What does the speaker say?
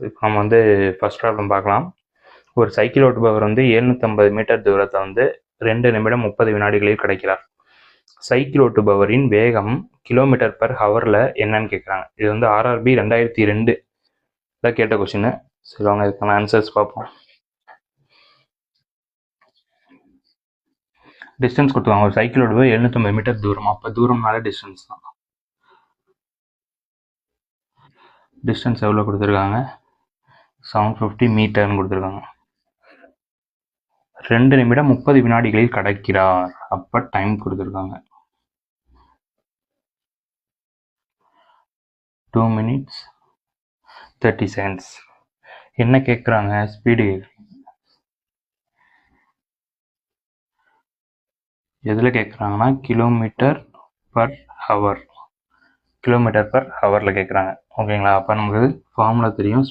இப்போ நம்ம வந்து ஃபர்ஸ்ட் ப்ராப்ளம் பார்க்கலாம். ஒரு சைக்கிள் ஓட்டுபவர் வந்து 750 மீட்டர் தூரத்தை வந்து 2 நிமிடம் 30 வினாடிகளில் கிடைக்கிறார். சைக்கிள் ஓட்டுபவரின் வேகம் கிலோமீட்டர் பர் ஹவரில் என்னன்னு கேட்குறாங்க. இது வந்து RRB 2002 கேட்ட கொஸ்டின். சரி வாங்க இதுக்கான ஆன்சர்ஸ் பார்ப்போம். டிஸ்டன்ஸ் கொடுத்துருவாங்க. ஒரு சைக்கிள் ஓட்டுபவர் 750 மீட்டர் தூரம். அப்போ தூரம்னால டிஸ்டன்ஸ் தான். டிஸ்டன்ஸ் எவ்வளோ கொடுத்துருக்காங்க? 750 மீட்டர்னு கொடுத்துருக்காங்க. 2 நிமிடம் 30 வினாடிகளில் கடக்கிறார். அப்போ டைம் கொடுத்துருக்காங்க 2 minutes 30 seconds. என்ன கேட்குறாங்க? ஸ்பீடு எதில் கேட்குறாங்கன்னா kilometre per hour. Kilometre per ஹவரில் கேட்குறாங்க. ஓகேங்களா? அப்போ நமக்கு ஃபார்முலா தெரியும்.